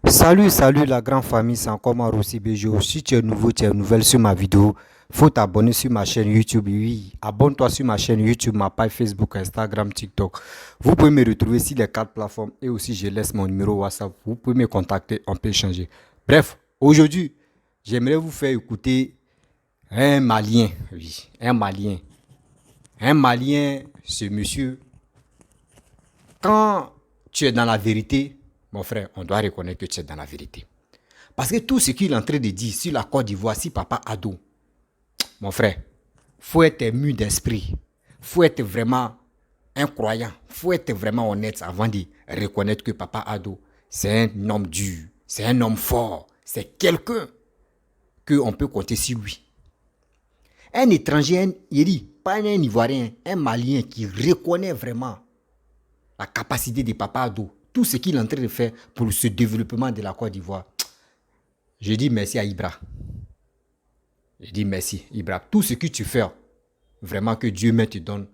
Salut la grande famille, c'est encore Maroussi Bejo. Si tu es nouveau, tu es nouvelle sur ma vidéo, faut t'abonner sur ma chaîne YouTube. Oui, abonne-toi sur ma chaîne YouTube, ma page Facebook, Instagram, TikTok. Vous pouvez me retrouver sur les quatre plateformes et aussi je laisse mon numéro WhatsApp. Vous pouvez me contacter, on peut échanger. Bref, aujourd'hui, j'aimerais vous faire écouter un Malien. Oui, un Malien. Un Malien, ce monsieur, quand tu es dans la vérité, mon frère, on doit reconnaître que tu es dans la vérité. Parce que tout ce qu'il est en train de dire sur la Côte d'Ivoire, si Papa Ado, mon frère, faut être ému d'esprit. Faut être vraiment un croyant. Faut être vraiment honnête avant de reconnaître que Papa Ado, c'est un homme dur, c'est un homme fort, c'est quelqu'un qu'on peut compter sur lui. Un étranger, il dit, pas un Ivoirien, un Malien qui reconnaît vraiment la capacité de Papa Ado, tout ce qu'il est en train de faire pour ce développement de la Côte d'Ivoire. Je dis merci à Ibra. Je dis merci, Ibra. Tout ce que tu fais, vraiment que Dieu même te donne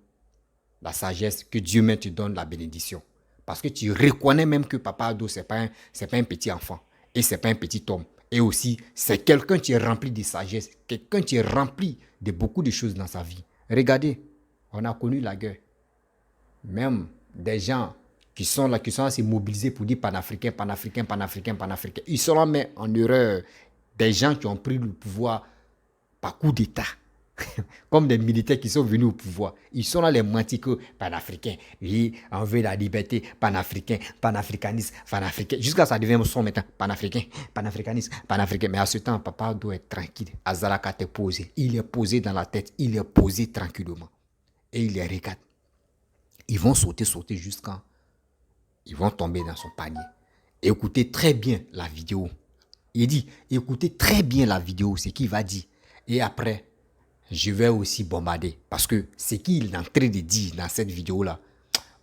la sagesse, que Dieu même te donne la bénédiction. Parce que tu reconnais même que Papa Ado, ce n'est pas un petit enfant. Et ce n'est pas un petit homme. Et aussi, c'est quelqu'un qui est rempli de sagesse. Quelqu'un qui est rempli de beaucoup de choses dans sa vie. Regardez, on a connu la guerre. Même des gens qui sont là se mobiliser pour dire panafricain, panafricain, panafricain, panafricain. Ils sont là, mais en erreur. Des gens qui ont pris le pouvoir par coup d'État. Comme des militaires qui sont venus au pouvoir. Ils sont là les mentis que panafricains. Oui, on veut la liberté, panafricain, panafricanisme, panafricain. Jusqu'à ça devient son maintenant. Panafricain, panafricanisme, panafricain. Mais à ce temps, papa doit être tranquille. Azalaka est posé. Il est posé dans la tête. Il est posé tranquillement. Et il les regarde. Ils vont sauter jusqu'à... Ils vont tomber dans son panier. Écoutez très bien la vidéo. Il dit, écoutez très bien la vidéo, ce qu'il va dire. Et après, je vais aussi bombarder. Parce que ce qu'il est en train de dire dans cette vidéo-là,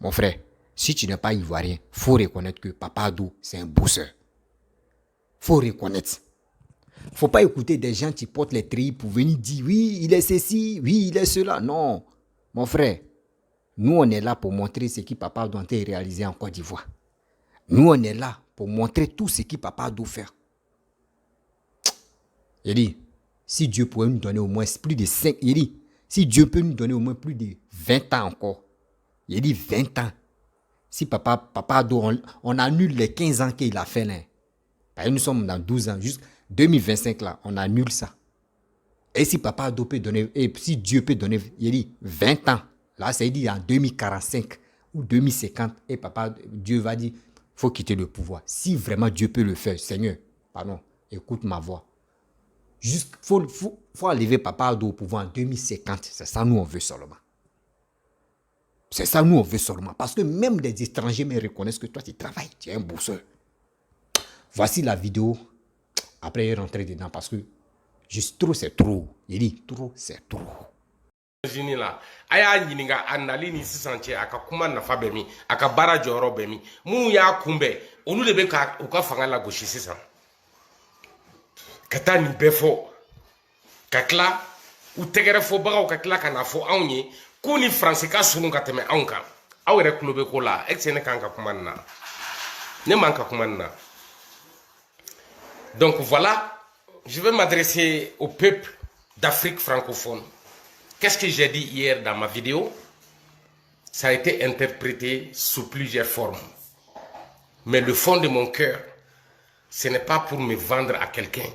mon frère, si tu n'es pas ivoirien, il faut reconnaître que Papa Ado, c'est un bosseur. Il faut reconnaître. Il ne faut pas écouter des gens qui portent les treillis pour venir dire, oui, il est ceci, oui, il est cela. Non, mon frère. Nous, on est là pour montrer ce que Papa doit réaliser en Côte d'Ivoire. Nous, on est là pour montrer tout ce que Papa doit faire. Il dit, si Dieu pouvait nous donner au moins plus de 5, il dit, si Dieu peut nous donner au moins plus de 20 ans encore, il dit 20 ans. Si Papa doit, on annule les 15 ans qu'il a fait là. Parce que nous sommes dans 12 ans, juste 2025 là, on annule ça. Et si Papa Ado peut donner, et si Dieu peut donner, il dit 20 ans. Là, c'est dit en 2045 ou 2050. Et papa, Dieu va dire, il faut quitter le pouvoir. Si vraiment Dieu peut le faire, Seigneur, pardon, écoute ma voix. Juste, faut enlever Papa Ado au pouvoir en 2050. C'est ça, nous, on veut seulement. C'est ça, nous, on veut seulement. Parce que même des étrangers me reconnaissent que toi, tu travailles. Tu es un bosseur. Voici la vidéo. Après, il est rentré dedans parce que juste trop, c'est trop. Il dit, trop, c'est trop. La aya ɲininga a nali ni sisan cɛ a ka kuma nafa bɛ min a ka baara jɔyɔrɔ bɛ min minnu y'a kunbɛn olu de bɛ ka u ka fanga lagosi sisan ka taa nin bɛɛ fɔ ka tila u tɛgɛrɛ fɔbagaw ka tila ka na fɔ anw ye ko ni faransi ka sunu ka tɛmɛ anw kan aw yɛrɛ tulo bɛ ko la est ce que ne kan ka kuma nin na ne man ka kuma nin na donc voilà je vais m'adresser au peuple d'Afrique francophone. Qu'est-ce que j'ai dit hier dans ma vidéo? Ça a été interprété sous plusieurs formes. Mais le fond de mon cœur, ce n'est pas pour me vendre à quelqu'un.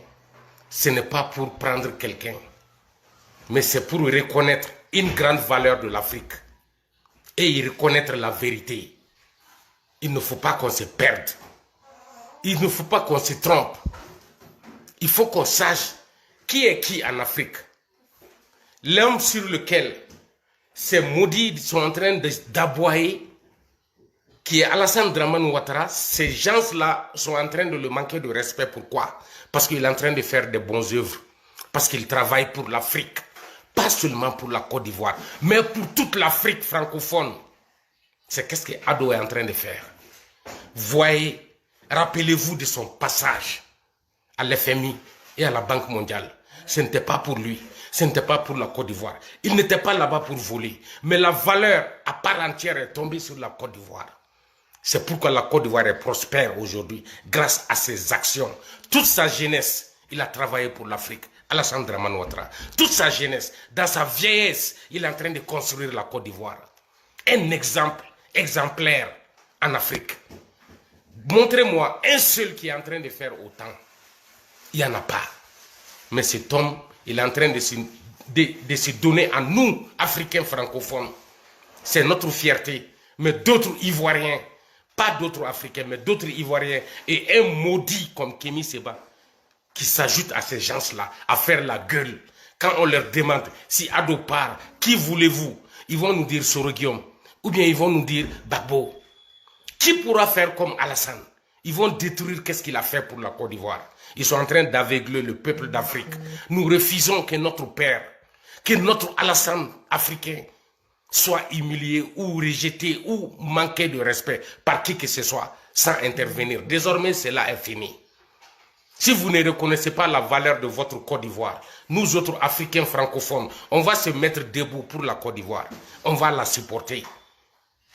Ce n'est pas pour prendre quelqu'un. Mais c'est pour reconnaître une grande valeur de l'Afrique. Et y reconnaître la vérité. Il ne faut pas qu'on se perde. Il ne faut pas qu'on se trompe. Il faut qu'on sache qui est qui en Afrique. L'homme sur lequel ces maudits sont en train d'aboyer, qui est Alassane Dramane Ouattara, ces gens-là sont en train de le manquer de respect. Pourquoi? Parce qu'il est en train de faire des bonnes œuvres. Parce qu'il travaille pour l'Afrique. Pas seulement pour la Côte d'Ivoire, mais pour toute l'Afrique francophone. C'est qu'est-ce que Ado est en train de faire. Voyez, rappelez-vous de son passage à l'FMI et à la Banque mondiale. Ce n'était pas pour lui. Ce n'était pas pour la Côte d'Ivoire. Il n'était pas là-bas pour voler. Mais la valeur à part entière est tombée sur la Côte d'Ivoire. C'est pourquoi la Côte d'Ivoire est prospère aujourd'hui, grâce à ses actions. Toute sa jeunesse, il a travaillé pour l'Afrique. Alassane Dramane Ouattara. Toute sa jeunesse, dans sa vieillesse, il est en train de construire la Côte d'Ivoire. Un exemple exemplaire en Afrique. Montrez-moi un seul qui est en train de faire autant. Il n'y en a pas. Mais cet homme, il est en train de se donner à nous, Africains francophones. C'est notre fierté. Mais d'autres Ivoiriens, pas d'autres Africains, mais d'autres Ivoiriens, et un maudit comme Kémy Séba, qui s'ajoute à ces gens-là, à faire la gueule. Quand on leur demande, si Ado part, qui voulez-vous? Ils vont nous dire Soro Guillaume, ou bien ils vont nous dire Gbagbo. Qui pourra faire comme Alassane? Ils vont détruire qu'est-ce qu'il a fait pour la Côte d'Ivoire. Ils sont en train d'aveugler le peuple d'Afrique. Nous refusons que notre père, que notre Alassane africain soit humilié ou rejeté ou manqué de respect par qui que ce soit sans intervenir. Désormais, cela est fini. Si vous ne reconnaissez pas la valeur de votre Côte d'Ivoire, nous autres Africains francophones, on va se mettre debout pour la Côte d'Ivoire. On va la supporter.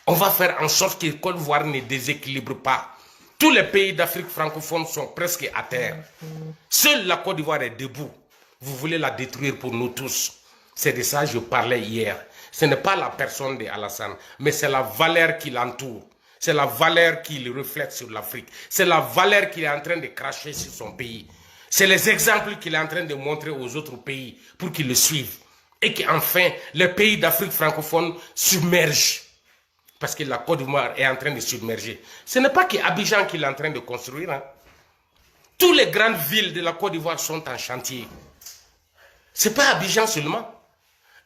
On va faire en sorte que la Côte d'Ivoire ne déséquilibre pas. Tous les pays d'Afrique francophone sont presque à terre. Seule la Côte d'Ivoire est debout. Vous voulez la détruire pour nous tous. C'est de ça que je parlais hier. Ce n'est pas la personne d'Alassane, mais c'est la valeur qui l'entoure. C'est la valeur qu'il reflète sur l'Afrique. C'est la valeur qu'il est en train de cracher sur son pays. C'est les exemples qu'il est en train de montrer aux autres pays pour qu'ils le suivent. Et qu'enfin, les pays d'Afrique francophone submergent. Parce que la Côte d'Ivoire est en train de submerger. Ce n'est pas qu'Abidjan qu'il est en train de construire. Hein. Toutes les grandes villes de la Côte d'Ivoire sont en chantier. Ce n'est pas Abidjan seulement.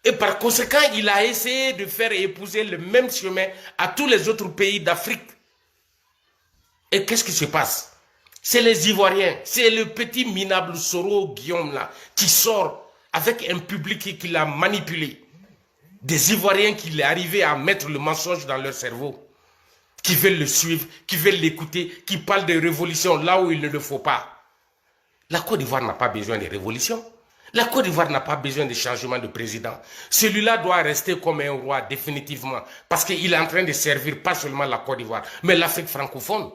Et par conséquent, il a essayé de faire épouser le même chemin à tous les autres pays d'Afrique. Et qu'est-ce qui se passe? C'est les Ivoiriens, c'est le petit minable Soro Guillaume là, qui sort avec un public qui l'a manipulé. Des Ivoiriens qui est arrivé à mettre le mensonge dans leur cerveau, qui veulent le suivre, qui veulent l'écouter, qui parlent de révolution là où il ne le faut pas. La Côte d'Ivoire n'a pas besoin de révolution. La Côte d'Ivoire n'a pas besoin de changement de président. Celui-là doit rester comme un roi définitivement parce qu'il est en train de servir pas seulement la Côte d'Ivoire, mais l'Afrique francophone.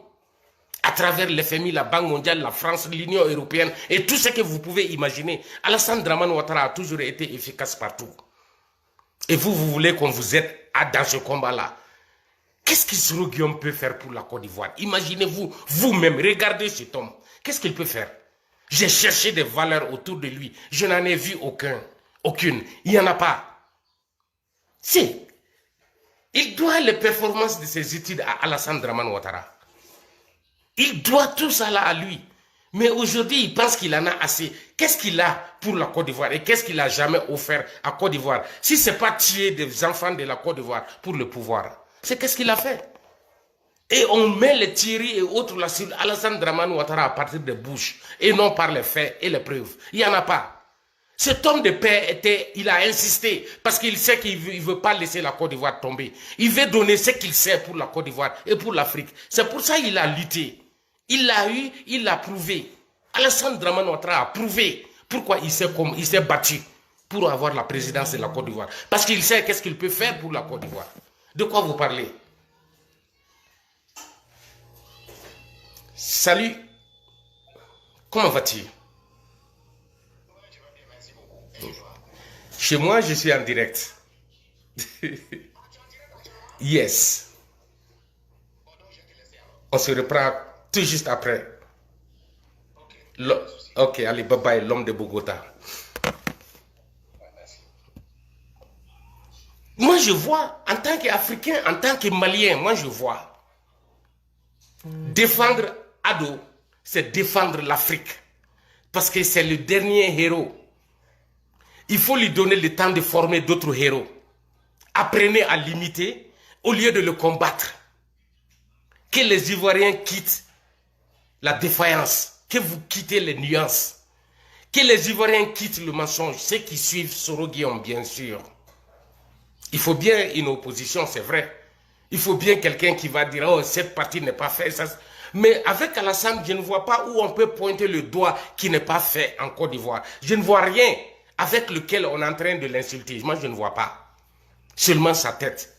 À travers l'FMI, la Banque mondiale, la France, l'Union européenne et tout ce que vous pouvez imaginer. Alassane Dramane Ouattara a toujours été efficace partout. Et vous voulez qu'on vous aide dans ce combat-là. Qu'est-ce que Soro Guillaume peut faire pour la Côte d'Ivoire? Imaginez-vous, vous-même, regardez cet homme. Qu'est-ce qu'il peut faire? J'ai cherché des valeurs autour de lui. Je n'en ai vu aucune. Il n'y en a pas. Si. Il doit les performances de ses études à Alassane Dramane Ouattara. Il doit tout ça là à lui. Mais aujourd'hui, il pense qu'il en a assez. Qu'est-ce qu'il a pour la Côte d'Ivoire et qu'est-ce qu'il n'a jamais offert à Côte d'Ivoire? Si ce n'est pas tuer des enfants de la Côte d'Ivoire pour le pouvoir, c'est qu'est-ce qu'il a fait? Et on met les Thierry et autres là sur Alassane Dramane Ouattara à partir des bouches et non par les faits et les preuves. Il n'y en a pas. Cet homme de paix, il a insisté parce qu'il sait qu'il ne veut pas laisser la Côte d'Ivoire tomber. Il veut donner ce qu'il sait pour la Côte d'Ivoire et pour l'Afrique. C'est pour ça qu'il a lutté. Il l'a eu, il l'a prouvé. Alassane Dramane Ouattara a prouvé pourquoi il s'est battu pour avoir la présidence de la Côte d'Ivoire. Parce qu'il sait qu'est-ce qu'il peut faire pour la Côte d'Ivoire. De quoi vous parlez? Salut. Comment vas-tu? Chez moi, je suis en direct. Yes. On se reprend tout juste après. Ok, allez, bye bye, l'homme de Bogota. Moi, je vois, en tant qu'Africain, en tant que Malien, moi, je vois. Défendre Ado, c'est défendre l'Afrique. Parce que c'est le dernier héros. Il faut lui donner le temps de former d'autres héros. Apprenez à l'imiter au lieu de le combattre. Que les Ivoiriens quittent la défaillance, que vous quittez les nuances. Que les Ivoiriens quittent le mensonge, ceux qui suivent Soro Guillaume, bien sûr. Il faut bien une opposition, c'est vrai. Il faut bien quelqu'un qui va dire, oh, cette partie n'est pas faite. Ça. Mais avec Alassane, je ne vois pas où on peut pointer le doigt qui n'est pas fait en Côte d'Ivoire. Je ne vois rien avec lequel on est en train de l'insulter. Moi, je ne vois pas. Seulement sa tête.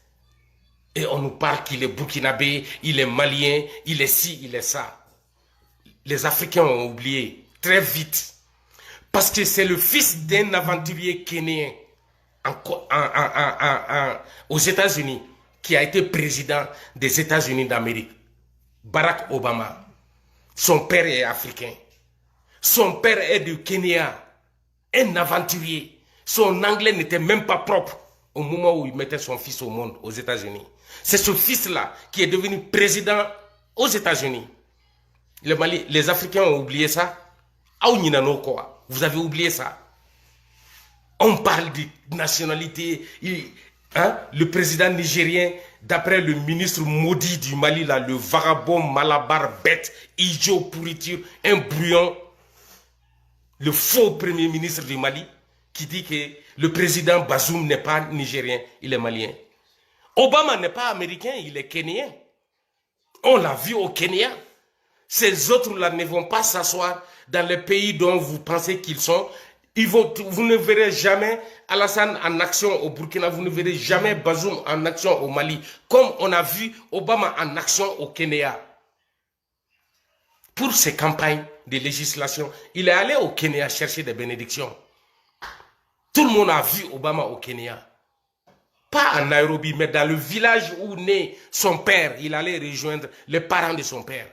Et on nous parle qu'il est burkinabé, il est malien, il est ci, il est ça. Les Africains ont oublié très vite. Parce que c'est le fils d'un aventurier kényan aux États-Unis qui a été président des États-Unis d'Amérique. Barack Obama. Son père est africain. Son père est du Kenya. Un aventurier. Son anglais n'était même pas propre au moment où il mettait son fils au monde aux États-Unis. C'est ce fils-là qui est devenu président aux États-Unis. Le Mali, les Africains ont oublié ça. Vous avez oublié ça. On parle de nationalité. Le président nigérien, d'après le ministre maudit du Mali, là, le vagabond malabar bête, idiot, pourriture, un brouillon, le faux premier ministre du Mali, qui dit que le président Bazoum n'est pas nigérien, il est malien. Obama n'est pas américain, il est kenyan. On l'a vu au Kenya. Ces autres-là ne vont pas s'asseoir dans les pays dont vous pensez qu'ils sont. Vous ne verrez jamais Alassane en action au Burkina, vous ne verrez jamais Bazoum en action au Mali, comme on a vu Obama en action au Kenya. Pour ses campagnes de législation, il est allé au Kenya chercher des bénédictions. Tout le monde a vu Obama au Kenya. Pas à Nairobi, mais dans le village où naît son père, il allait rejoindre les parents de son père.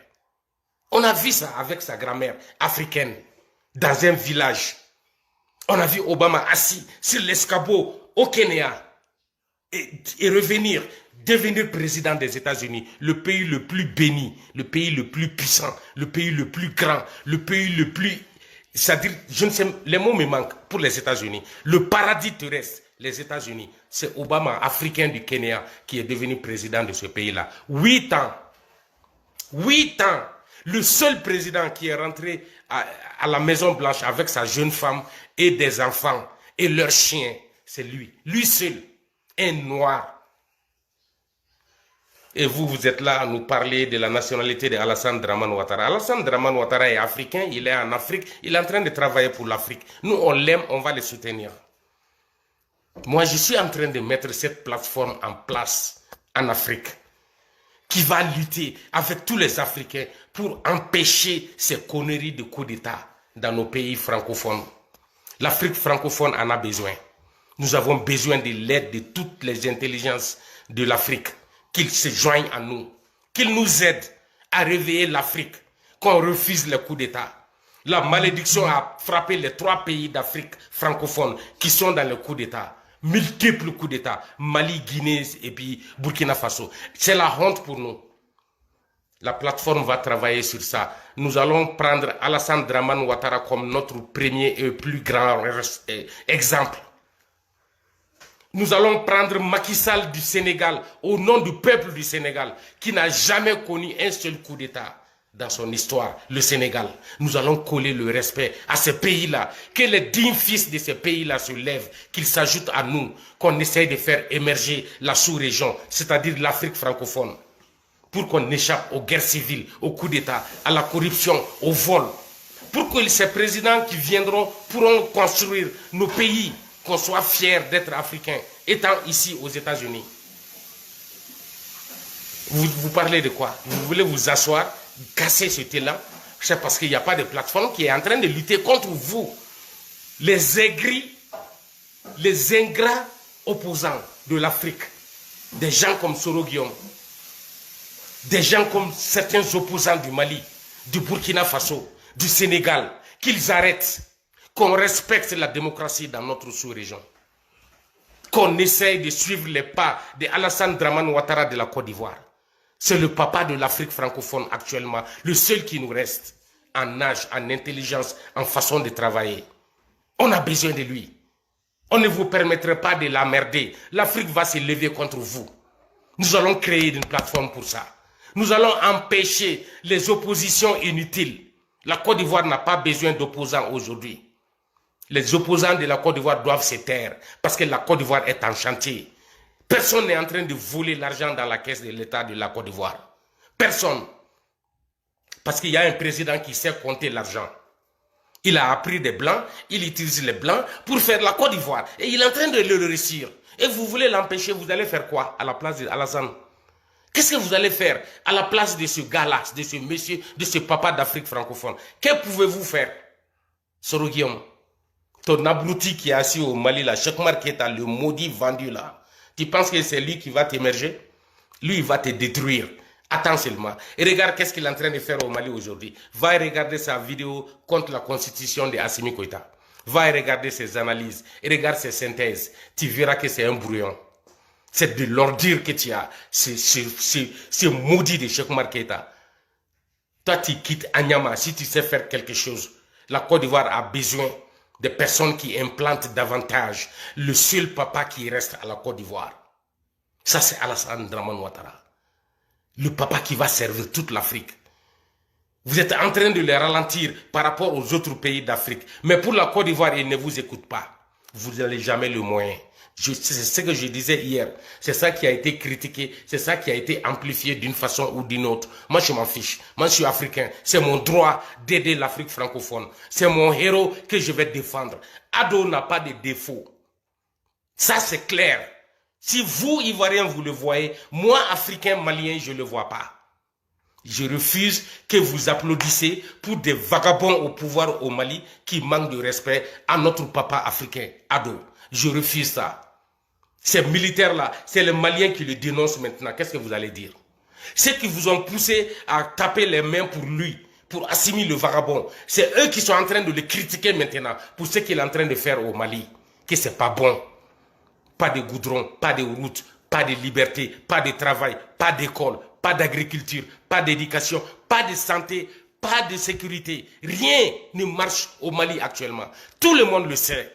On a vu ça avec sa grand-mère africaine, dans un village. On a vu Obama assis sur l'escabeau au Kenya et revenir, devenir président des États-Unis, le pays le plus béni, le pays le plus puissant, le pays le plus grand, le pays le plus... C'est-à-dire, je ne sais, les mots me manquent pour les États-Unis. Le paradis terrestre, les États-Unis, c'est Obama, africain du Kenya, qui est devenu président de ce pays-là. 8 ans. 8 ans. Le seul président qui est rentré à la Maison Blanche avec sa jeune femme et des enfants et leurs chiens, c'est lui. Lui seul, un noir. Et vous, vous êtes là à nous parler de la nationalité d'Alassane Dramane Ouattara. Alassane Dramane Ouattara est africain, il est en Afrique, il est en train de travailler pour l'Afrique. Nous, on l'aime, on va le soutenir. Moi, je suis en train de mettre cette plateforme en place en Afrique, qui va lutter avec tous les Africains pour empêcher ces conneries de coup d'État dans nos pays francophones. L'Afrique francophone en a besoin. Nous avons besoin de l'aide de toutes les intelligences de l'Afrique, qu'ils se joignent à nous, qu'ils nous aident à réveiller l'Afrique, qu'on refuse les coups d'État. La malédiction a frappé les 3 pays d'Afrique francophone qui sont dans le coup d'État. Multiples coups d'État, Mali, Guinée et puis Burkina Faso. C'est la honte pour nous. La plateforme va travailler sur ça. Nous allons prendre Alassane Dramane Ouattara comme notre premier et plus grand exemple. Nous allons prendre Macky Sall du Sénégal, au nom du peuple du Sénégal, qui n'a jamais connu un seul coup d'État dans son histoire, le Sénégal. Nous allons coller le respect à ces pays-là, que les dignes fils de ces pays-là se lèvent, qu'ils s'ajoutent à nous, qu'on essaye de faire émerger la sous-région, c'est-à-dire l'Afrique francophone, pour qu'on échappe aux guerres civiles, aux coups d'État, à la corruption, au vol, pour que ces présidents qui viendront pourront construire nos pays, qu'on soit fiers d'être africains, étant ici aux États-Unis. Vous parlez de quoi? Vous voulez vous asseoir, casser ce élan? C'est parce qu'il n'y a pas de plateforme qui est en train de lutter contre vous. Les aigris, les ingrats opposants de l'Afrique, des gens comme Soro Guillaume, des gens comme certains opposants du Mali, du Burkina Faso, du Sénégal, qu'ils arrêtent, qu'on respecte la démocratie dans notre sous-région, qu'on essaye de suivre les pas de Alassane Dramane Ouattara de la Côte d'Ivoire. C'est le papa de l'Afrique francophone actuellement, le seul qui nous reste en âge, en intelligence, en façon de travailler. On a besoin de lui. On ne vous permettrait pas de l'emmerder. L'Afrique va se lever contre vous. Nous allons créer une plateforme pour ça. Nous allons empêcher les oppositions inutiles. La Côte d'Ivoire n'a pas besoin d'opposants aujourd'hui. Les opposants de la Côte d'Ivoire doivent se taire parce que la Côte d'Ivoire est en chantier. Personne n'est en train de voler l'argent dans la caisse de l'État de la Côte d'Ivoire. Personne. Parce qu'il y a un président qui sait compter l'argent. Il a appris des Blancs, il utilise les Blancs pour faire la Côte d'Ivoire. Et il est en train de le réussir. Et vous voulez l'empêcher, vous allez faire quoi à la place d'Alassane? Qu'est-ce que vous allez faire à la place de ce gars-là, de ce monsieur, de ce papa d'Afrique francophone? Que pouvez-vous faire? Soro Guillaume, ton abruti qui est assis au Mali, là, Cheikh Oumar Keïta, le maudit vendu là, tu penses que c'est lui qui va t'émerger? Lui, il va te détruire. Attends seulement. Et regarde qu'est-ce qu'il est en train de faire au Mali aujourd'hui. Va regarder sa vidéo contre la constitution de Assimi Goïta. Va regarder ses analyses. Et regarde ses synthèses. Tu verras que c'est un brouillon. C'est de l'ordure que tu as. C'est maudit de Cheikh Oumar Keïta. Toi, tu quittes Anyama si tu sais faire quelque chose. La Côte d'Ivoire a besoin de personnes qui implantent davantage. Le seul papa qui reste à la Côte d'Ivoire, ça c'est Alassane Dramane Ouattara. Le papa qui va servir toute l'Afrique. Vous êtes en train de les ralentir par rapport aux autres pays d'Afrique. Mais pour la Côte d'Ivoire, ils ne vous écoutent pas. Vous n'avez jamais le moyen. C'est ce que je disais hier. C'est ça qui a été critiqué. C'est ça qui a été amplifié d'une façon ou d'une autre. Moi, je m'en fiche. Moi, je suis africain. C'est mon droit d'aider l'Afrique francophone. C'est mon héros que je vais défendre. Ado n'a pas de défaut. Ça, c'est clair. Si vous, Ivoiriens, vous le voyez, moi, Africain, Malien, je ne le vois pas. Je refuse que vous applaudissez pour des vagabonds au pouvoir au Mali qui manquent de respect à notre papa africain, Ado. Je refuse ça. Ces militaires-là, c'est les Maliens qui le dénoncent maintenant. Qu'est-ce que vous allez dire? Ceux qui vous ont poussé à taper les mains pour lui, pour Assimi le vagabond, c'est eux qui sont en train de le critiquer maintenant pour ce qu'il est en train de faire au Mali. Que c'est pas bon. Pas de goudron, pas de route, pas de liberté, pas de travail, pas d'école, pas d'agriculture, pas d'éducation, pas de santé, pas de sécurité. Rien ne marche au Mali actuellement. Tout le monde le sait.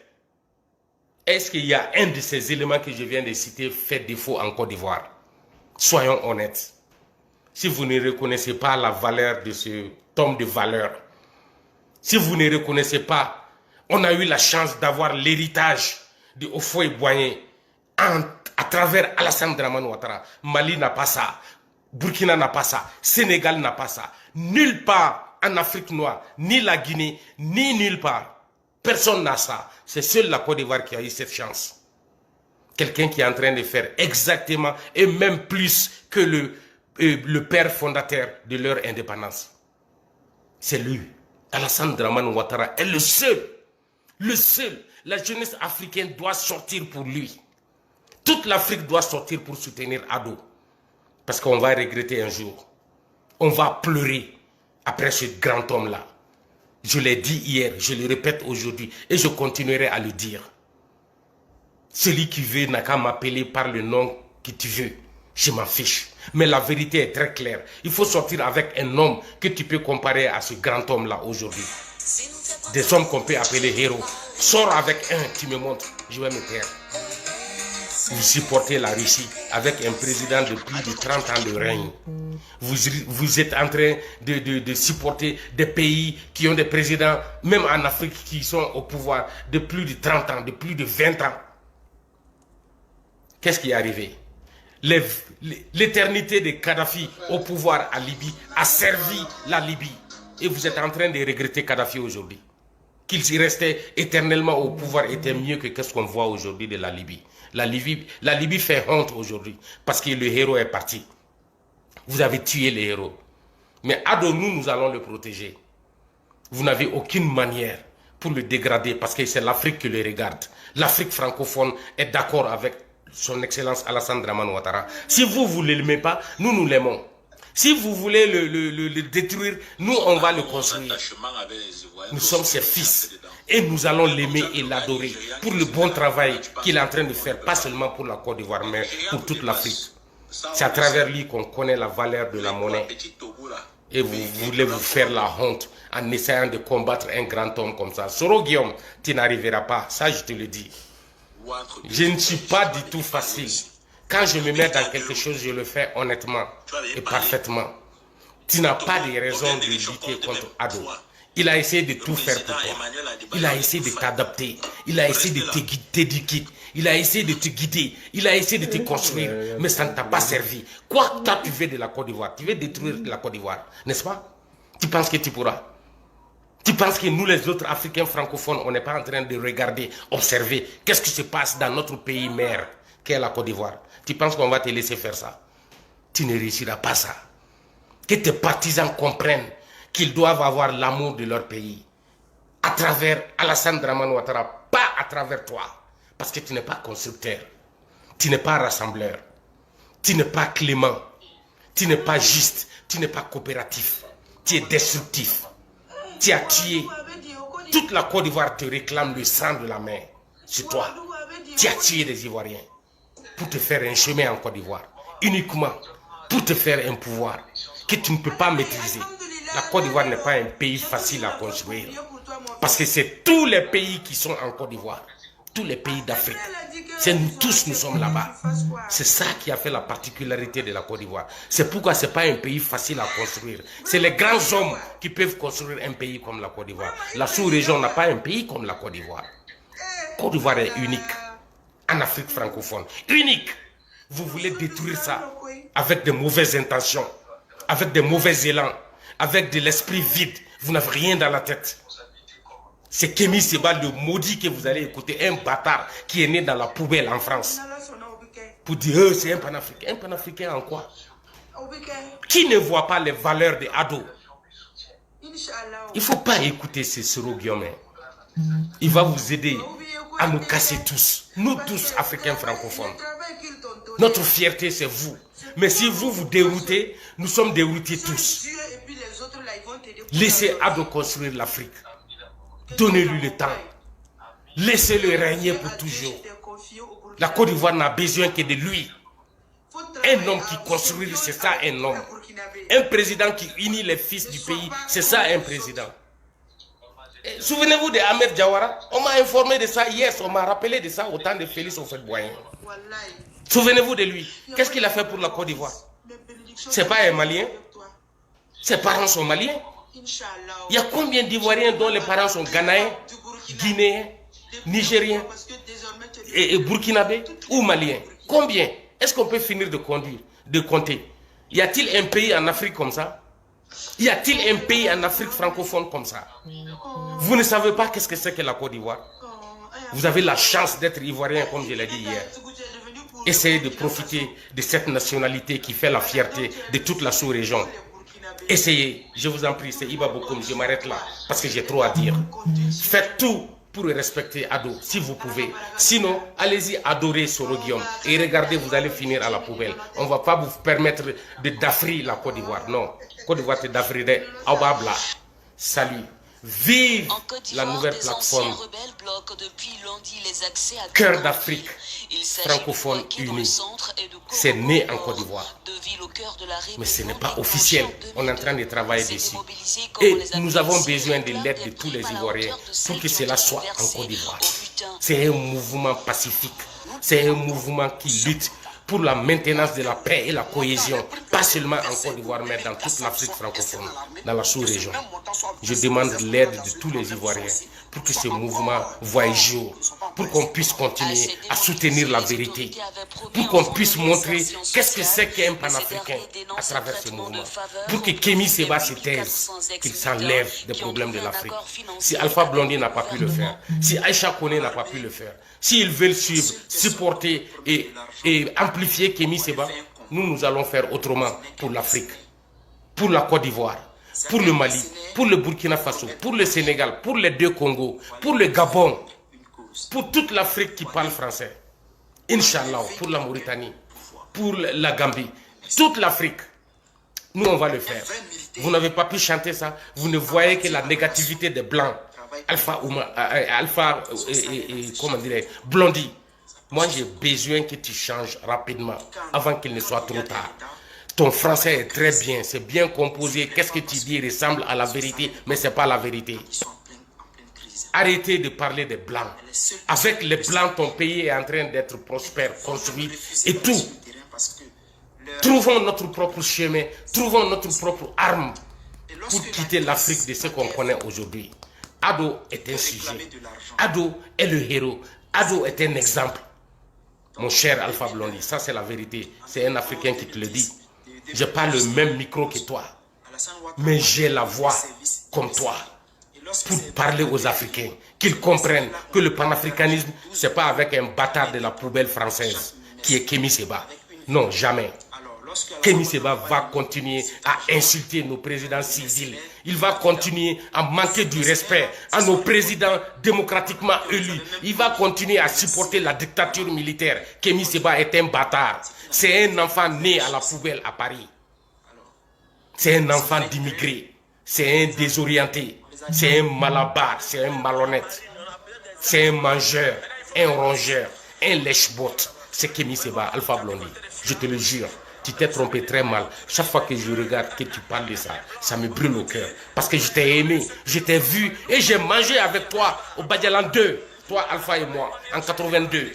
Est-ce qu'il y a un de ces éléments que je viens de citer fait défaut en Côte d'Ivoire? Soyons honnêtes. Si vous ne reconnaissez pas la valeur de ce homme de valeur, si vous ne reconnaissez pas, on a eu la chance d'avoir l'héritage de Houphouët-Boigny à travers Alassane Dramane Ouattara. Mali n'a pas ça. Burkina n'a pas ça. Sénégal n'a pas ça. Nulle part en Afrique noire, ni la Guinée, ni nulle part. Personne n'a ça. C'est seule la Côte d'Ivoire qui a eu cette chance. Quelqu'un qui est en train de faire exactement et même plus que le père fondateur de leur indépendance. C'est lui. Alassane Dramane Ouattara est le seul. Le seul. La jeunesse africaine doit sortir pour lui. Toute l'Afrique doit sortir pour soutenir Ado. Parce qu'on va regretter un jour. On va pleurer après ce grand homme-là. Je l'ai dit hier, je le répète aujourd'hui et je continuerai à le dire. Celui qui veut n'a qu'à m'appeler par le nom que tu veux. Je m'en fiche. Mais la vérité est très claire. Il faut sortir avec un homme que tu peux comparer à ce grand homme-là aujourd'hui. Des hommes qu'on peut appeler héros. Sors avec un, tu me montres, je vais me taire. Vous supportez la Russie avec un président de plus de 30 ans de règne. Vous êtes en train de supporter des pays qui ont des présidents, même en Afrique, qui sont au pouvoir de plus de 30 ans, de plus de 20 ans. Qu'est-ce qui est arrivé? L'éternité de Kadhafi au pouvoir à Libye a servi la Libye. Et vous êtes en train de regretter Kadhafi aujourd'hui. Qu'il s'y restait éternellement au pouvoir était mieux que ce qu'on voit aujourd'hui de la Libye. La Libye fait honte aujourd'hui parce que le héros est parti. Vous avez tué le héros. Mais Ado, nous allons le protéger. Vous n'avez aucune manière pour le dégrader parce que c'est l'Afrique qui le regarde. L'Afrique francophone est d'accord avec son excellence Alassane Dramane Ouattara. Si vous ne l'aimez pas, nous l'aimons. Si vous voulez le détruire, nous on va le construire. Nous sommes ses fils. Et nous allons l'aimer et l'adorer pour le bon travail qu'il est en train de faire, pas seulement pour la Côte d'Ivoire, mais pour toute l'Afrique. C'est à travers lui qu'on connaît la valeur de la monnaie. Et vous voulez vous faire la honte en essayant de combattre un grand homme comme ça. Soro Guillaume, tu n'arriveras pas, ça je te le dis. Je ne suis pas du tout facile. Quand je me mets dans quelque chose, je le fais honnêtement et parfaitement. Tu n'as pas de raison de lutter contre Ado. Il a essayé de tout faire pour toi. Il a essayé de t'adapter. Il a essayé de t'éduquer. Il a essayé de te guider. Il a essayé de te construire. Mais ça ne t'a pas servi. Quoi que tu veux de la Côte d'Ivoire? Tu veux détruire la Côte d'Ivoire, n'est-ce pas? Tu penses que tu pourras? Tu penses que nous, les autres Africains francophones, on n'est pas en train de regarder, observer qu'est-ce qui se passe dans notre pays mère, qu'est la Côte d'Ivoire? Tu penses qu'on va te laisser faire ça? tu ne réussiras pas ça. Que tes partisans comprennent qu'ils doivent avoir l'amour de leur pays. À travers Alassane Dramane Ouattara, pas à travers toi. Parce que tu n'es pas constructeur. Tu n'es pas rassembleur. Tu n'es pas clément. Tu n'es pas juste. Tu n'es pas coopératif. Tu es destructif. Tu as tué. Toute la Côte d'Ivoire te réclame le sang de la main sur toi. Tu as tué des Ivoiriens pour te faire un chemin en Côte d'Ivoire. Uniquement pour te faire un pouvoir que tu ne peux pas maîtriser. La Côte d'Ivoire n'est pas un pays facile à construire. Parce que c'est tous les pays qui sont en Côte d'Ivoire. Tous les pays d'Afrique. C'est nous tous, nous sommes là-bas. C'est ça qui a fait la particularité de la Côte d'Ivoire. C'est pourquoi ce n'est pas un pays facile à construire. C'est les grands hommes qui peuvent construire un pays comme la Côte d'Ivoire. La sous-région n'a pas un pays comme la Côte d'Ivoire. La Côte d'Ivoire est unique en Afrique francophone. Unique. Vous voulez détruire ça avec de mauvaises intentions, avec de mauvais élans, avec de l'esprit vide. Vous n'avez rien dans la tête. C'est Kémy Séba, le maudit que vous allez écouter, un bâtard qui est né dans la poubelle en France. Pour dire, c'est un panafricain. Un panafricain en quoi? Qui ne voit pas les valeurs de Ado? Il ne faut pas écouter ce Soro Guillaume. Il va vous aider à nous casser tous. Nous tous, Africains francophones. Notre fierté, c'est vous. Mais si vous vous déroutez, nous sommes déroutés tous. Laissez Ado construire l'Afrique. Donnez-lui le temps. Laissez-le régner pour toujours. La Côte d'Ivoire n'a besoin que de lui. Un homme qui construit, c'est ça un homme. Un président qui unit les fils du pays, c'est ça un président. Souvenez-vous de Ahmed Diawara. On m'a informé de ça hier, on m'a rappelé de ça au temps de Félix Houphouët-Boigny. Souvenez-vous de lui. Qu'est-ce qu'il a fait pour la Côte d'Ivoire? C'est pas un Malien. Ses parents sont maliens. Il y a combien d'Ivoiriens dont les parents sont Ghanéens, Guinéens, Nigériens et Burkinabés ou Maliens? Combien? Est-ce qu'on peut finir de compter? Y a-t-il un pays en Afrique comme ça? Y a-t-il un pays en Afrique francophone comme ça? Vous ne savez pas qu'est-ce que c'est que la Côte d'Ivoire? Vous avez la chance d'être Ivoirien comme je l'ai dit hier. Essayez de profiter de cette nationalité qui fait la fierté de toute la sous-région. Essayez, je vous en prie, c'est Iba Bokoum, je m'arrête là parce que j'ai trop à dire. Faites tout pour respecter Ado, si vous pouvez. Sinon, allez-y adorer Soro Guillaume et regardez, vous allez finir à la poubelle. On ne va pas vous permettre de d'afri la Côte d'Ivoire. Non, Côte d'Ivoire c'est d'afri de Aubabla. Salut. Vive la nouvelle plateforme Cœur d'Afrique francophone unie. C'est né en Côte d'Ivoire. Mais ce n'est pas officiel. On est en train de travailler dessus. Et nous avons besoin de l'aide de tous les Ivoiriens pour que cela soit en Côte d'Ivoire. C'est un mouvement pacifique. C'est un mouvement qui lutte pour la maintenance de la paix et la cohésion, pas seulement en Côte d'Ivoire, mais dans toute l'Afrique francophone, dans la sous-région. Je demande l'aide de tous les Ivoiriens pour que ce mouvement voie jour, pour qu'on puisse continuer à soutenir la vérité, pour qu'on puisse montrer qu'est-ce que c'est qu'un panafricain à travers ce mouvement, pour que Kémy Séba se taise, qu'il s'enlève des problèmes de l'Afrique. Si Alpha Blondy n'a pas pu le faire, si Aïcha Koné n'a pas pu le faire, s'ils veulent suivre, supporter et amplifier Kémy Séba, nous allons faire autrement pour l'Afrique, pour la Côte d'Ivoire, pour le Mali, pour le Burkina Faso, pour le Sénégal, pour les deux Congos, pour le Gabon, pour toute l'Afrique qui parle français. Inch'Allah, pour la Mauritanie, pour la Gambie, toute l'Afrique. Nous, on va le faire. Vous n'avez pas pu chanter ça. Vous ne voyez que la négativité des Blancs. Comment dirais, Blondy. Moi, j'ai besoin que tu changes rapidement, avant qu'il ne soit trop tard. Ton français est très bien, c'est bien composé. Qu'est-ce que tu dis ressemble à la vérité, mais ce n'est pas la vérité. Arrêtez de parler des Blancs. Avec les Blancs, ton pays est en train d'être prospère, construit et tout. Trouvons notre propre chemin, trouvons notre propre arme pour quitter l'Afrique de ce qu'on connaît aujourd'hui. Ado est un sujet. Ado est le héros. Ado est un exemple. Mon cher Alpha Blondy, ça c'est la vérité. C'est un Africain qui te le dit. Je parle le même micro que toi. Mais j'ai la voix comme toi. Pour parler aux Africains. Qu'ils comprennent que le panafricanisme, ce n'est pas avec un bâtard de la poubelle française qui est Kémy Séba. Non, jamais. Kémy Séba va continuer à insulter nos présidents civils. Il va continuer à manquer du respect à nos présidents démocratiquement élus. Il va continuer à supporter la dictature militaire. Kémy Séba est un bâtard. C'est un enfant né à la poubelle à Paris. C'est un enfant d'immigré. C'est un désorienté. C'est un malabar. C'est un malhonnête. C'est un mangeur, un rongeur, un lèche-botte. C'est Kémy Séba, Alpha Blondy. Je te le jure. Tu t'es trompé très mal. Chaque fois que je regarde que tu parles de ça, ça me brûle au cœur. Parce que je t'ai aimé, je t'ai vu et j'ai mangé avec toi au Badialan 2. Toi, Alpha et moi, en 82.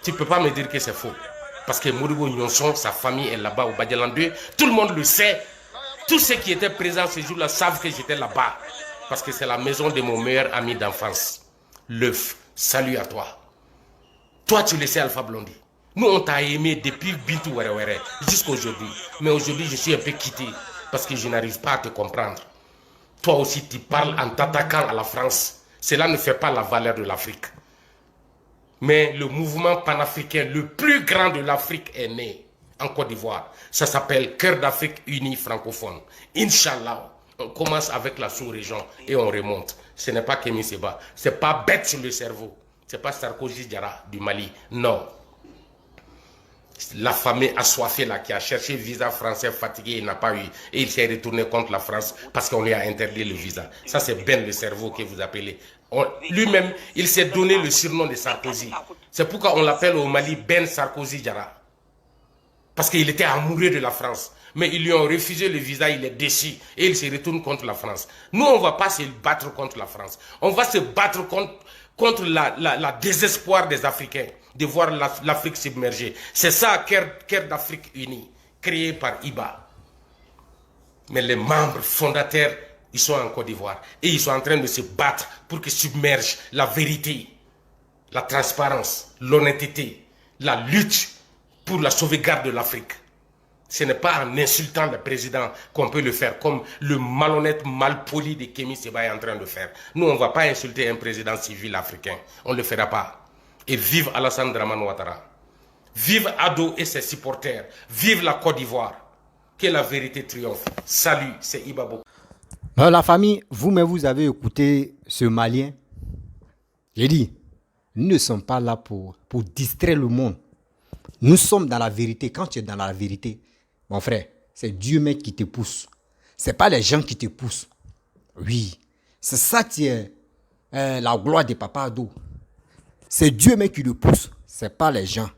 Tu ne peux pas me dire que c'est faux. Parce que Modibo Nyonson, sa famille est là-bas au Badialan 2. Tout le monde le sait. Tous ceux qui étaient présents ce jour-là savent que j'étais là-bas. Parce que c'est la maison de mon meilleur ami d'enfance. L'œuf, salut à toi. Toi, tu le sais, Alpha Blondy. Nous, on t'a aimé depuis Bintou Werewere jusqu'à aujourd'hui. Mais aujourd'hui, je suis un peu quitté parce que je n'arrive pas à te comprendre. Toi aussi, tu parles en t'attaquant à la France. Cela ne fait pas la valeur de l'Afrique. Mais le mouvement panafricain le plus grand de l'Afrique est né en Côte d'Ivoire. Ça s'appelle Cœur d'Afrique Unie francophone. Inch'Allah, on commence avec la sous-région et on remonte. Ce n'est pas Kémy Séba. Ce n'est pas bête sur le cerveau. Ce n'est pas Sarkozy Diarra du Mali. Non. La famille assoiffée là qui a cherché visa français fatigué, il n'a pas eu. Et il s'est retourné contre la France parce qu'on lui a interdit le visa. Ça c'est Ben le cerveau que vous appelez. Lui-même, il s'est donné le surnom de Sarkozy. C'est pourquoi on l'appelle au Mali Ben Sarkozy Diarra. Parce qu'il était amoureux de la France. Mais ils lui ont refusé le visa, il est déçu. Et il se retourne contre la France. Nous, on ne va pas se battre contre la France. On va se battre contre la désespoir des Africains de voir l'Afrique submergée. C'est ça, Cœur d'Afrique Unie, créé par IBA. Mais les membres fondateurs, ils sont en Côte d'Ivoire. Et ils sont en train de se battre pour que submerge la vérité, la transparence, l'honnêteté, la lutte pour la sauvegarde de l'Afrique. Ce n'est pas en insultant le président qu'on peut le faire, comme le malhonnête, malpoli de Kémy Séba est en train de faire. Nous, on ne va pas insulter un président civil africain. On ne le fera pas. Et vive Alassane Dramane Ouattara. Vive Ado et ses supporters. Vive la Côte d'Ivoire. Que la vérité triomphe. Salut, c'est Ibabo. La famille, vous-même, vous avez écouté ce Malien. J'ai dit, nous ne sommes pas là pour distraire le monde. Nous sommes dans la vérité. Quand tu es dans la vérité, mon frère, c'est Dieu même qui te pousse. Ce n'est pas les gens qui te poussent. Oui, c'est ça qui est la gloire de Papa Ado. C'est Dieu même qui le pousse. Ce n'est pas les gens.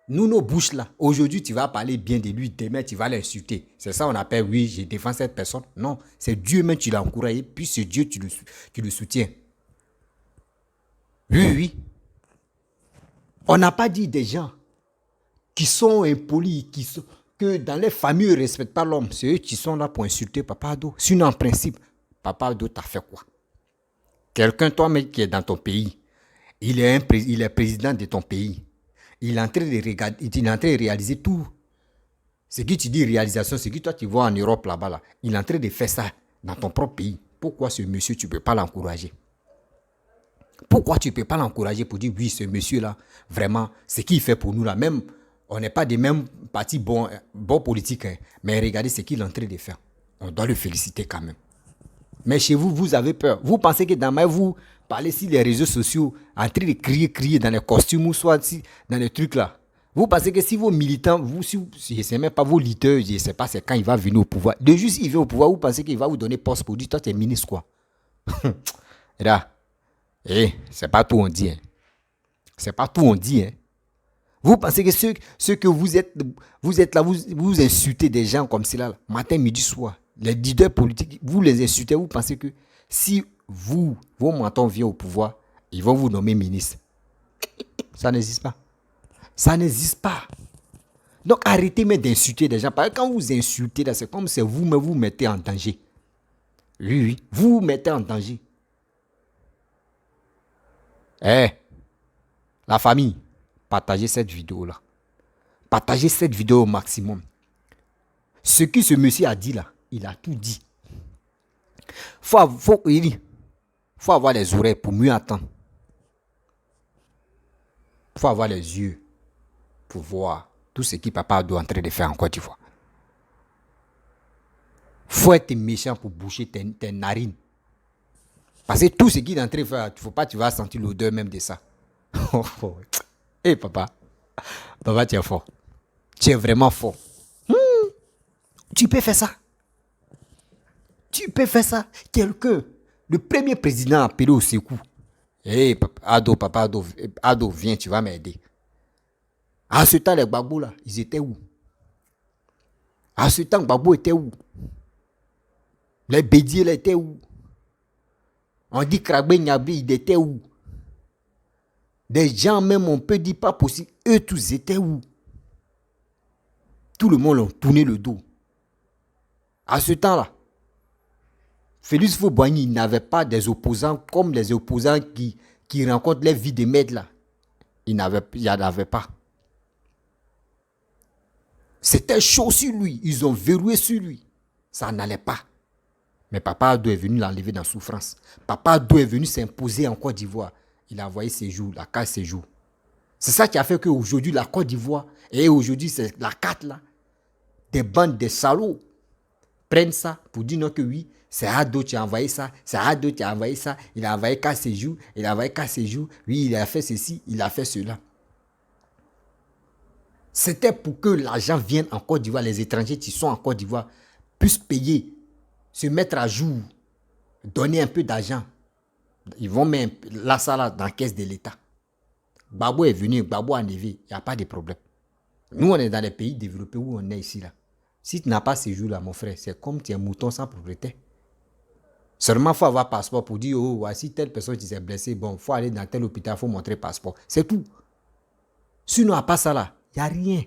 Nous, nos bouches là, aujourd'hui, tu vas parler bien de lui, demain, tu vas l'insulter. C'est ça qu'on appelle, oui, je défends cette personne. Non, c'est Dieu même qui l'a encouragé, puis c'est Dieu qui le soutient. Oui, oui. On n'a pas dit des gens qui sont impolis, que dans les familles, ils ne respectent pas l'homme. C'est eux qui sont là pour insulter Papa Ado. Sinon, en principe, Papa Ado t'a fait quoi? Quelqu'un, toi-même, qui est dans ton pays, il est président de ton pays. Il est en train de réaliser tout. Ce que tu dis réalisation, ce que toi tu vois en Europe là-bas, là, il est en train de faire ça dans ton propre pays. Pourquoi ce monsieur, tu ne peux pas l'encourager? Pourquoi tu ne peux pas l'encourager pour dire oui, ce monsieur-là, vraiment, ce qu'il fait pour nous là, même, on n'est pas des mêmes partis bons politiques, hein, mais regardez ce qu'il est en train de faire. On doit le féliciter quand même. Mais chez vous, vous avez peur. Vous pensez que vous parlez sur les réseaux sociaux, en train de crier dans les costumes ou soit dans les trucs là. Vous pensez que si vos militants, je ne sais même pas vos leaders, je ne sais pas c'est quand il va venir au pouvoir. De juste il vient au pouvoir, vous pensez qu'il va vous donner poste pour dire toi tu es ministre quoi. Et là, c'est pas tout on dit. Hein. C'est pas tout on dit. Hein. Vous pensez que ceux que vous êtes là, vous insultez des gens comme cela, là, matin, midi, soir. Les leaders politiques, vous les insultez, vous pensez que si vos mentons viennent au pouvoir, ils vont vous nommer ministre. Ça n'existe pas. Ça n'existe pas. Donc arrêtez même d'insulter des gens. Parce que quand vous insultez, c'est comme si vous-même vous mettez en danger. Oui, oui, vous vous mettez en danger. La famille, partagez cette vidéo-là. Partagez cette vidéo au maximum. Ce que ce monsieur a dit là, il a tout dit. Faut avoir les oreilles pour mieux entendre. Faut avoir les yeux pour voir. tout ce que Papa Ado est en train de faire en Côte d'Ivoire. Faut être méchant pour boucher tes narines. Parce que tout ce qu'il est en train de faire, il ne faut pas que tu vas sentir l'odeur même de ça. Hé papa, papa tu es fort. Tu es vraiment fort. Tu peux faire ça. Tu peux faire ça. Quelqu'un, le premier président appelé au secours. Hé papa Ado, viens, tu vas m'aider. À ce temps, les Gbagbo là, ils étaient où? À ce temps, Gbagbo était où? Les Bédiers là étaient où? On dit Krabbe Nyabi, il était où? Des gens même, on peut dire pas possible. Eux tous étaient où? Tout le monde leur tourné le dos. À ce temps-là, Félix Houphouët-Boigny n'avait pas des opposants comme les opposants qui rencontrent les vies des maîtres là. Il n'y en avait pas. C'était chaud sur lui. Ils ont verrouillé sur lui. Ça n'allait pas. Mais Papa Ado est venu l'enlever dans la souffrance. Papa Ado est venu s'imposer en Côte d'Ivoire. Il a envoyé ses jours, la carte ses jours. C'est ça qui a fait qu'aujourd'hui, la Côte d'Ivoire, et aujourd'hui, c'est la carte là, des bandes de salauds prennent ça pour dire non que oui, c'est Ado qui a envoyé ça, c'est Ado qui a envoyé ça, il a envoyé carte ses jours, il a envoyé carte ses jours, oui, il a fait ceci, il a fait cela. C'était pour que l'argent vienne en Côte d'Ivoire, les étrangers qui sont en Côte d'Ivoire puissent payer, se mettre à jour, donner un peu d'argent. Ils vont mettre la salle dans la caisse de l'État. Gbagbo est venu, Gbagbo a enlevé, il n'y a pas de problème. Nous, on est dans les pays développés où on est ici là. Si tu n'as pas ces jours là, mon frère, c'est comme tu es un mouton sans propriétaire. Seulement, il faut avoir passeport pour dire, oh, voici telle personne qui s'est blessée, bon, il faut aller dans tel hôpital, il faut montrer passeport. C'est tout. Sinon, à part ça là, il n'y a rien.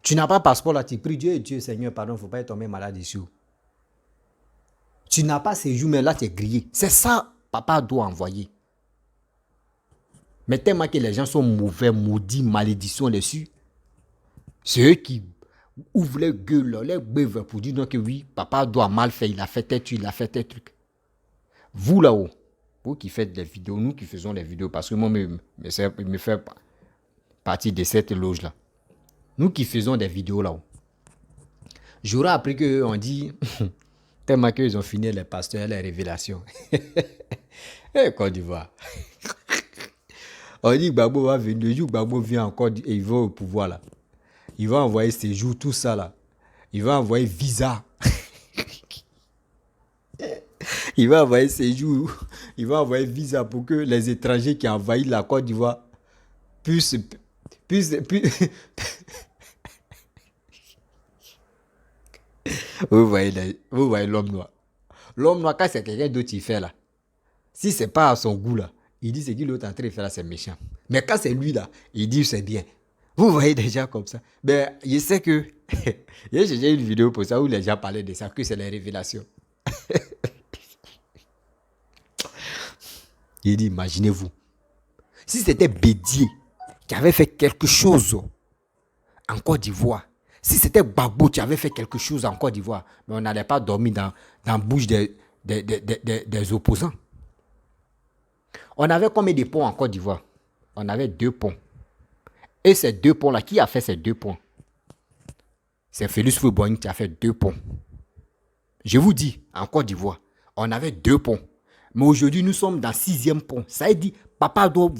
Tu n'as pas passeport là, tu pries Dieu, Seigneur, pardon, il ne faut pas tomber malade ici. Tu n'as pas ces jours, mais là, tu es grillé. C'est ça, Papa doit envoyer. Mais tellement que les gens sont mauvais, maudits, malédictions dessus, c'est eux qui ouvrent les gueules, les beuves pour dire non que oui, Papa doit mal faire, il a fait tel truc, il a fait tel truc. Vous là-haut, vous qui faites des vidéos, nous qui faisons des vidéos, parce que moi, je me fais partie de cette loge-là. Nous qui faisons des vidéos là-haut. J'aurais appris qu'on dit, tellement qu'ils ont fini les pasteurs, les révélations. Et Côte d'Ivoire. On dit que Gbagbo va venir, le jour que Gbagbo vient encore et il va au pouvoir là. Il va envoyer ses jours, tout ça là. Il va envoyer visa. Il va envoyer ses jours. Il va envoyer visa pour que les étrangers qui envahissent la Côte d'Ivoire puissent vous voyez l'homme noir. L'homme noir, quand c'est quelqu'un d'autre qui fait là, si c'est pas à son goût là, il dit ce qu'il est en train de faire là, c'est méchant. Mais quand c'est lui là, il dit c'est bien. Vous voyez des gens comme ça. Mais je sais que j'ai une vidéo pour ça où les gens parlaient de ça, que c'est les révélations. Il dit, imaginez-vous, si c'était Bédier qui avait fait quelque chose en Côte d'Ivoire, si c'était Gbagbo qui avait fait quelque chose en Côte d'Ivoire, mais on n'allait pas dormir dans la bouche des opposants. On avait combien de ponts en Côte d'Ivoire? On avait 2 ponts. Et ces 2 ponts-là, qui a fait ces 2 ponts? C'est Félix Houphouët-Boigny qui a fait 2 ponts. Je vous dis, en Côte d'Ivoire, on avait 2 ponts. Mais aujourd'hui, nous sommes dans 6e pont. Ça veut dire, Papa Ado,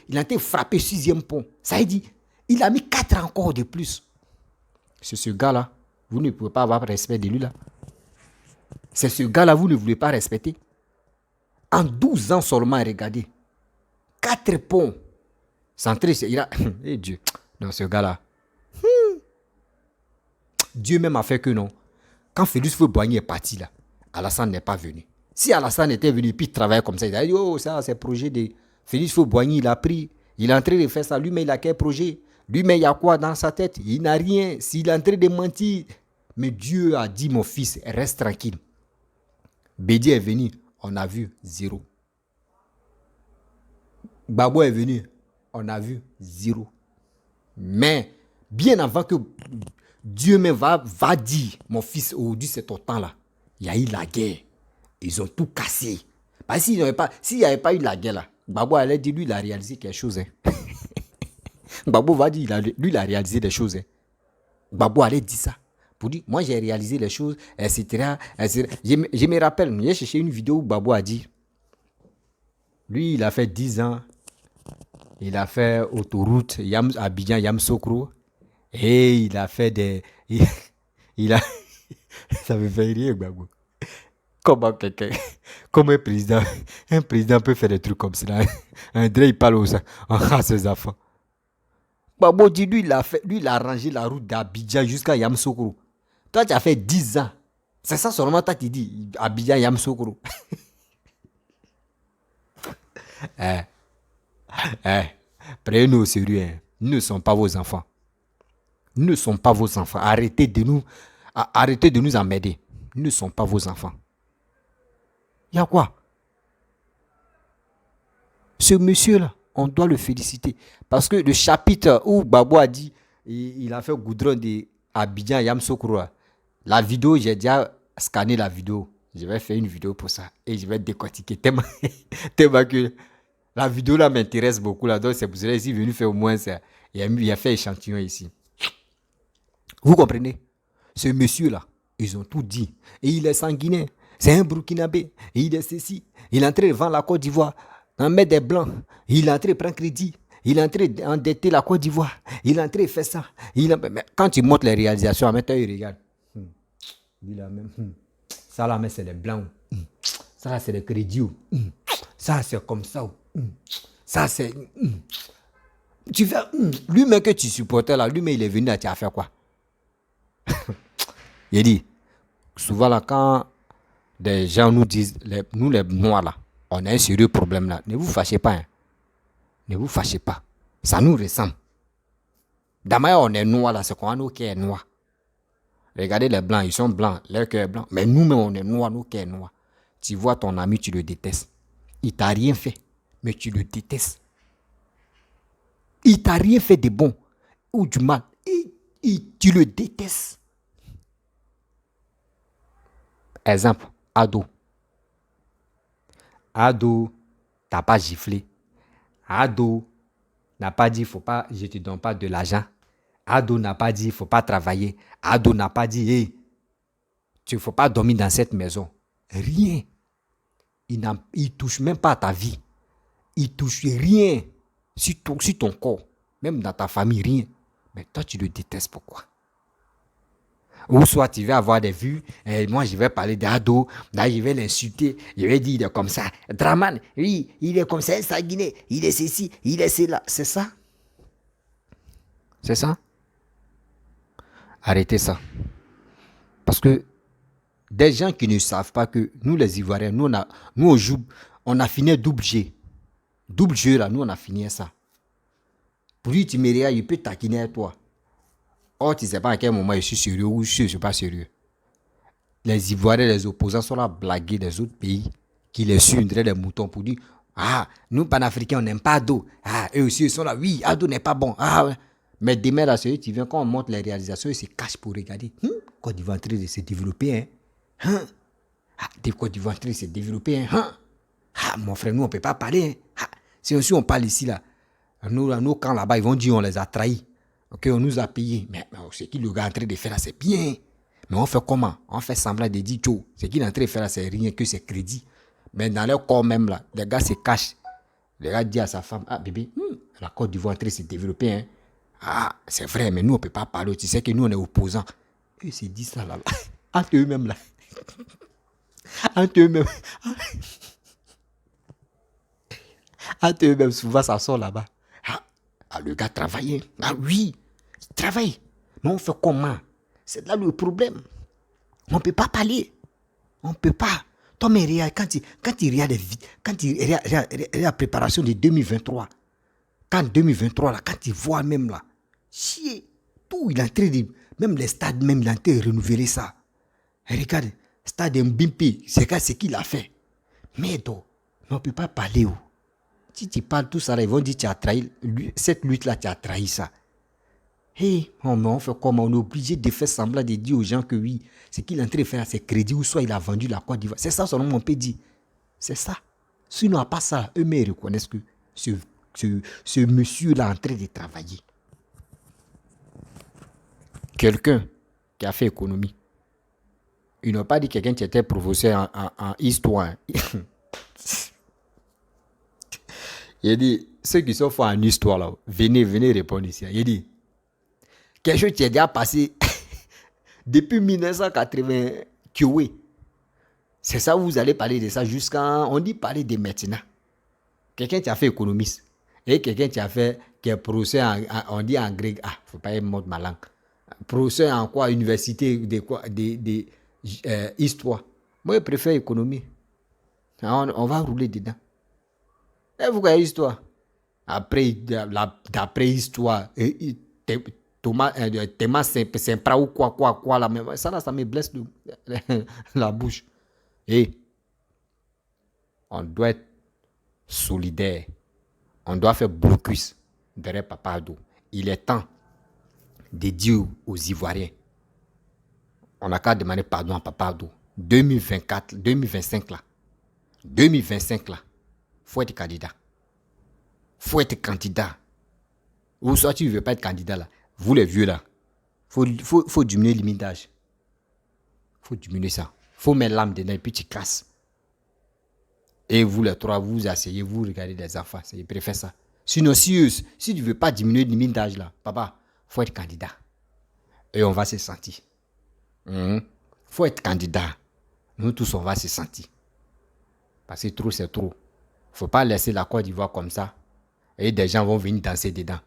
il a été frappé 6e pont. Ça veut dire, il a mis 4 encore de plus. C'est ce gars-là, vous ne pouvez pas avoir respect de lui là. C'est ce gars-là, vous ne voulez pas respecter. En 12 ans seulement, regardez. 4 ponts. Centré, il a... Eh Dieu, non, ce gars-là. Dieu même a fait que non. Quand Félix Houphouët-Boigny est parti là, Alassane n'est pas venu. Si Alassane était venu puis travailler comme ça, il a dit, oh, ça, c'est projet de Félix Houphouët-Boigny, il a pris, il est en train de faire ça. Lui, mais il a quel projet? Lui, mais il y a quoi dans sa tête? Il n'a rien. S'il est en train de mentir. Mais Dieu a dit, mon fils, reste tranquille. Bédier est venu, on a vu 0. Gbagbo est venu, on a vu 0. Mais, bien avant que Dieu me va dire, mon fils, aujourd'hui c'est ton temps là, il y a eu la guerre. Ils ont tout cassé. Parce s'il n'y avait pas eu la guerre là, Gbagbo allait dire, lui, il a réalisé quelque chose. Hein. Gbagbo va dire, lui, il a réalisé des choses. Hein. Gbagbo allait dire ça. Pour dire, moi, j'ai réalisé les choses, etc. etc. Je me rappelle, j'ai cherché une vidéo où Gbagbo a dit, lui, il a fait 10 ans, il a fait autoroute Abidjan Yamoussoukro, et il a fait des... Il a... Ça me fait rire, Gbagbo. Comment quelqu'un, comme un président peut faire des trucs comme ça. André, il parle à ses enfants. Gbagbo dit, lui, il a arrangé la route d'Abidjan jusqu'à Yamoussoukro. Toi, tu as fait 10 ans. C'est ça seulement, toi, tu dis, Abidjan Yamoussoukro. Prenez-nous au sérieux. Hein. Nous ne sommes pas vos enfants. Nous ne sommes pas vos enfants. Arrêtez de nous emmerder. Nous ne sommes pas vos enfants. Il y a quoi? Ce monsieur-là, on doit le féliciter. Parce que le chapitre où Gbagbo a dit, il a fait goudron de Abidjan Yamoussoukro, la vidéo, j'ai déjà scanné la vidéo. Je vais faire une vidéo pour ça. Et je vais décortiquer tellement que la vidéo là m'intéresse beaucoup. Là, donc c'est pour ça que je suis venu faire au moins ça. Il a fait échantillon ici. Vous comprenez? Ce monsieur-là, ils ont tout dit. Et il est sanguinaire. C'est un Burkinabé. Et il est ceci. Il est entré devant la Côte d'Ivoire. En mettre des blancs. Il est entré prendre crédit. Il est entré endetter la Côte d'Ivoire. Il est entré faire ça. Mais quand tu montres les réalisations, maintenant il regarde. Ça là, mais c'est les blancs. Ça là, c'est les crédits. Ça, c'est comme ça. Ça, c'est... Tu fais... Lui-même que tu supportais là, lui-même il est venu là, tu as fait quoi? Il dit, souvent là, quand des gens nous disent, nous les noirs là, on a un sérieux problème là, ne vous fâchez pas. Hein. Ne vous fâchez pas. Ça nous ressemble. D'abord, on est noirs là, c'est quoi nous qui est noirs. Regardez les blancs, ils sont blancs, leur cœur est blanc. Mais nous-mêmes, on est noirs, nous qui est noirs. Tu vois ton ami, tu le détestes. Il t'a rien fait, mais tu le détestes. Il t'a rien fait de bon ou du mal. Tu le détestes. Exemple, Ado. Ado, t'as pas giflé. Ado n'a pas dit, faut pas, je te donne pas de l'argent. Ado n'a pas dit, il ne faut pas travailler. Ado n'a pas dit, hey, tu ne faut pas dormir dans cette maison. Rien. Il ne touche même pas à ta vie. Il ne touche rien sur ton corps. Même dans ta famille, rien. Mais toi, tu le détestes. Pourquoi? Ou soit tu vas avoir des vues, et moi je vais parler d'Ado, là je vais l'insulter, je vais dire il est comme ça. Draman, oui, il est comme ça, sanguiné, il est ceci, il est cela. C'est ça? C'est ça? Arrêtez ça. Parce que des gens qui ne savent pas que nous les Ivoiriens, nous on a fini double G. Double G là, nous on a fini ça. Pour lui, tu me regardes, il peut taquiner à toi. Or, tu ne sais pas à quel moment je suis sérieux ou je ne suis pas sérieux. Les Ivoiriens, les opposants sont là à blaguer des autres pays qui les suivent des moutons pour dire ah, nous panafricains, on n'aime pas Ado. Ah, eux aussi, ils sont là, oui, Ado n'est pas bon. Ah, ouais. Mais demain, là, tu viens, quand on montre les réalisations, ils se cachent pour regarder. Côte d'Ivoire en train de se développer. Hein? Côte d'Ivoire en train de se développer. Hein? Ah, mon frère, nous, on ne peut pas parler. Hein? Si on parle ici, là, nos camps là-bas, ils vont dire on les a trahis. Ok, on nous a payés. Mais ce qu'il est en train de faire là, c'est bien. Mais on fait comment? On fait semblant de dire Joe. Ce qu'il est en train de faire là, c'est rien que c'est crédit. Mais dans leur corps même, là, les gars se cachent. Les gars disent à sa femme, ah bébé, la Côte d'Ivoire est en train de se développer. Hein? Ah, c'est vrai, mais nous, on ne peut pas parler. Tu sais que nous, on est opposants. Eux, se disent ça là-bas. Entre eux-mêmes, là. Entre eux-mêmes. Entre eux-mêmes, souvent, ça sort là-bas. Ah, le gars travaille. Ah oui, il travaille. Mais on fait comment? C'est là le problème. On ne peut pas parler. On ne peut pas. Toi, mais regarde, quand tu regardes la préparation de 2023, quand 2023, là, quand tu vois même là, chier, tout, il est en train de, même les stades, même, il est en train de renouveler ça. Et regarde, stade Mbimpi, c'est ce qu'il a fait. Mais donc, on ne peut pas parler. Oh. Si tu parles tout ça, là, ils vont dire tu as trahi, cette lutte-là, tu as trahi ça. Hey, on fait comment? On est obligé de faire semblant de dire aux gens que oui, ce qu'il est en train de faire, c'est crédit ou soit il a vendu la Côte d'Ivoire. C'est ça seulement on peut dire. C'est ça. Sinon, à part ça, eux-mêmes reconnaissent que ce monsieur-là est en train de travailler. quelqu'un qui a fait économie. Ils n'ont pas dit quelqu'un qui était professeur en histoire. Il dit, ceux qui sont forts en histoire, là, venez répondre ici. Il dit, quelque chose qui est déjà passé depuis 1980, Kyoé. C'est ça, vous allez parler de ça jusqu'à, on dit parler de maintenant. Quelqu'un qui a fait économiste et quelqu'un qui est professeur, on dit en grec, faut pas mordre ma langue. Professeur en quoi, université, histoire. Moi, je préfère économie. On va rouler dedans. Et vous voyez histoire. Après, d'après histoire, Thomas Sempra ou quoi, là, mais ça me blesse la bouche. Et on doit être solidaire. On doit faire blocus derrière Papa Ado. Il est temps de dire aux Ivoiriens, on n'a qu'à demander pardon à Papa Ado. 2024, 2025 là. 2025 là. Faut être candidat. Faut être candidat. Ou soit tu ne veux pas être candidat là. Vous les vieux là. Faut diminuer le limite d'âge. Faut diminuer ça. Faut mettre l'âme dedans et puis tu casses. Et vous les trois, vous vous asseyez, vous regardez les enfants. Je préfère ça. Sinon, si tu ne veux pas diminuer le limite d'âge là, papa, faut être candidat. Et on va se sentir. Faut être candidat. Nous tous, on va se sentir. Parce que trop, c'est trop. Faut pas laisser la Côte d'Ivoire comme ça. Et des gens vont venir danser dedans.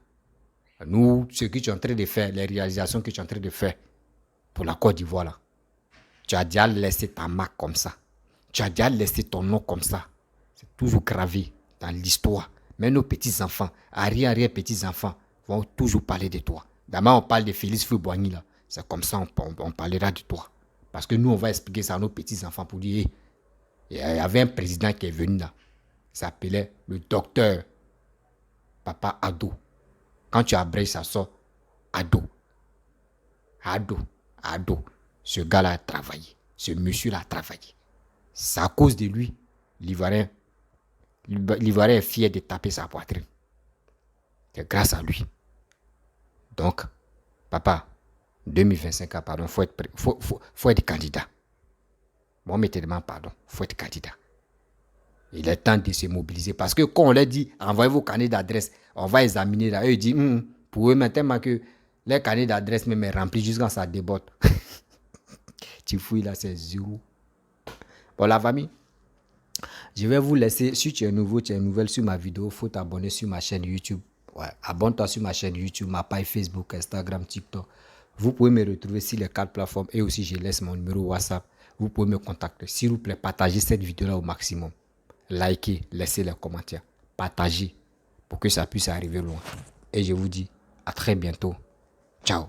Nous, ce que tu es en train de faire, les réalisations que tu es en train de faire pour la Côte d'Ivoire là, tu as déjà laissé ta marque comme ça. Tu as déjà laissé ton nom comme ça. C'est toujours gravé dans l'histoire. Mais nos petits-enfants, arrière-petits-enfants, vont toujours parler de toi. D'abord, on parle de Félix Houphouët-Boigny là. C'est comme ça on parlera de toi. Parce que nous, on va expliquer ça à nos petits-enfants pour dire, il y avait un président qui est venu là. Il s'appelait le docteur Papa Ado. Quand tu abrèges, ça sort Ado. Ado. Ce gars-là a travaillé. Ce monsieur-là a travaillé. C'est à cause de lui, l'Ivoirien est fier de taper sa poitrine. C'est grâce à lui. Donc, papa, 2025, pardon, faut être candidat. Moi, je te demande pardon, faut être candidat. Il est temps de se mobiliser. Parce que quand on leur dit, envoyez vos carnets d'adresse, on va examiner là. Eux, ils disent, pour eux, maintenant que les carnets d'adresse même est rempli jusqu'à ça déborde. Tu fouilles là, c'est zéro. Bon, la famille, je vais vous laisser. Si tu es nouveau, tu es nouvelle sur ma vidéo, il faut t'abonner sur ma chaîne YouTube. Ouais, abonne-toi sur ma chaîne YouTube, ma page Facebook, Instagram, TikTok. Vous pouvez me retrouver sur les 4 plateformes et aussi je laisse mon numéro WhatsApp. Vous pouvez me contacter. S'il vous plaît, partagez cette vidéo-là au maximum. Likez, laissez les commentaires. Partagez pour que ça puisse arriver loin. Et je vous dis à très bientôt. Ciao.